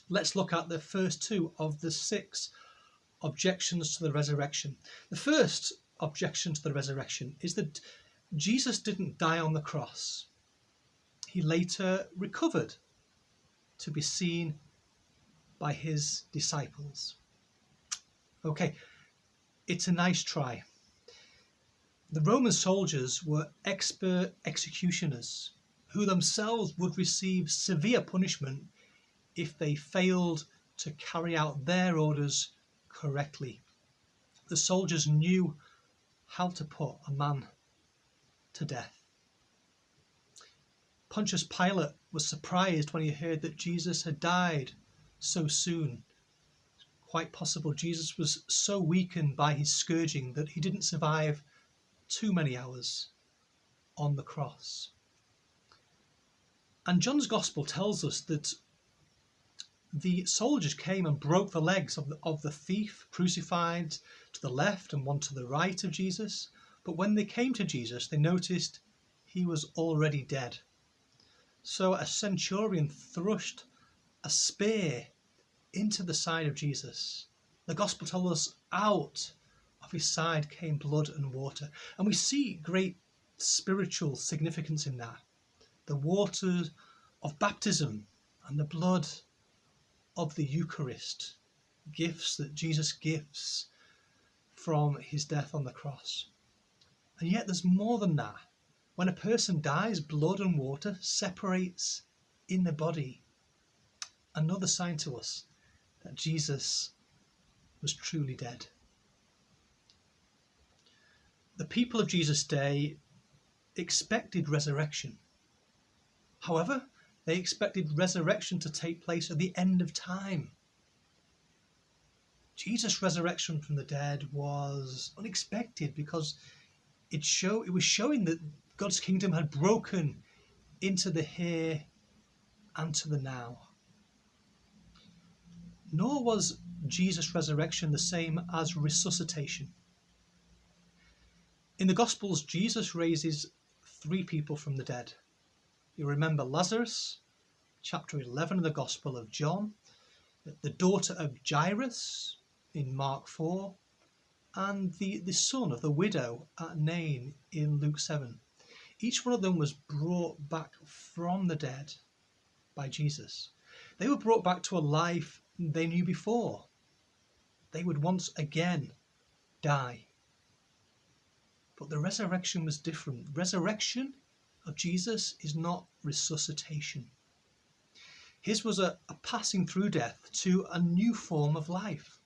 let's look at the first two of the 6 objections to the resurrection. The first objection to the resurrection is that Jesus didn't die on the cross. He later recovered to be seen by his disciples. Okay, it's a nice try. The Roman soldiers were expert executioners who themselves would receive severe punishment if they failed to carry out their orders correctly. The soldiers knew how to put a man to death. Pontius Pilate was surprised when he heard that Jesus had died so soon. Quite possible Jesus was so weakened by his scourging that he didn't survive too many hours on the cross. And John's Gospel tells us that the soldiers came and broke the legs of the thief crucified to the left and one to the right of Jesus. But when they came to Jesus, they noticed he was already dead. So a centurion thrust a spear into the side of Jesus. The Gospel tells us out of his side came blood and water. And we see great spiritual significance in that. The water of baptism and the blood of the Eucharist, gifts that Jesus gives from his death on the cross. And yet there's more than that. When a person dies, blood and water separates in the body. Another sign to us that Jesus was truly dead. The people of Jesus' day expected resurrection. However, they expected resurrection to take place at the end of time. Jesus' resurrection from the dead was unexpected because it was showing that God's kingdom had broken into the here and to the now. Nor was Jesus' resurrection the same as resuscitation. In the Gospels, Jesus raises 3 people from the dead. You remember Lazarus, chapter 11 of the Gospel of John, the daughter of Jairus in Mark 4, and the son of the widow at Nain in Luke 7. Each one of them was brought back from the dead by Jesus. They were brought back to a life they knew before. They would once again die. But the resurrection was different. Resurrection of Jesus is not resuscitation. His was a passing through death to a new form of life,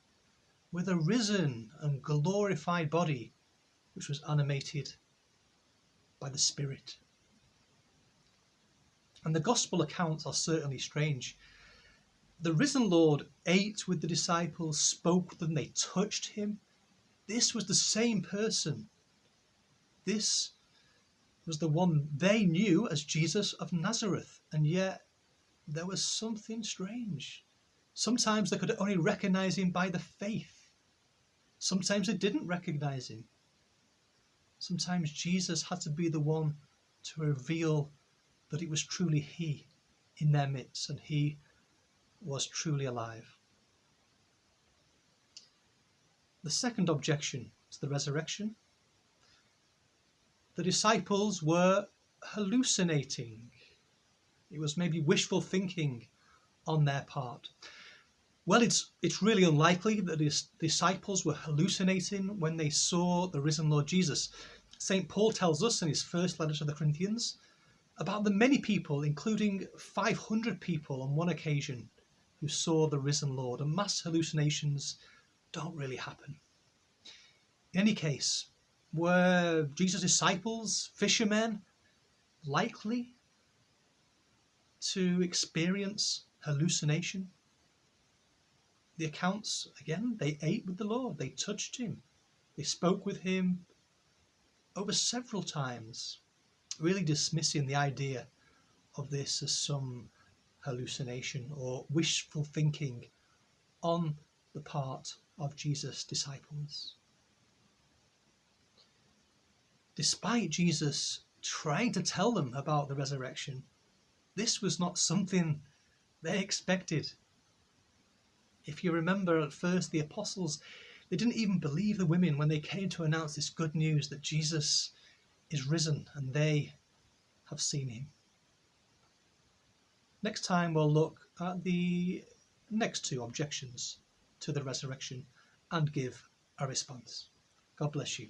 with a risen and glorified body which was animated by the Spirit. And the Gospel accounts are certainly strange. The risen Lord ate with the disciples, spoke with them, they touched him. This was the same person. This was the one they knew as Jesus of Nazareth, and yet there was something strange. Sometimes they could only recognize him by the faith. Sometimes they didn't recognize him. Sometimes Jesus had to be the one to reveal that it was truly he in their midst and he was truly alive. The second objection to the resurrection: the disciples were hallucinating. It was maybe wishful thinking on their part. Well, it's really unlikely that the disciples were hallucinating when they saw the risen Lord Jesus. St. Paul tells us in his first letter to the Corinthians about the many people, including 500 people on one occasion, who saw the risen Lord, and mass hallucinations don't really happen. In any case, were Jesus' disciples, fishermen, likely to experience hallucination? The accounts, again, they ate with the Lord, they touched him, they spoke with him over several times, really dismissing the idea of this as some hallucination or wishful thinking on the part of Jesus' disciples. Despite Jesus trying to tell them about the resurrection, this was not something they expected. If you remember, at first the apostles, they didn't even believe the women when they came to announce this good news that Jesus is risen and they have seen him. Next time we'll look at the next two objections to the resurrection and give a response. God bless you.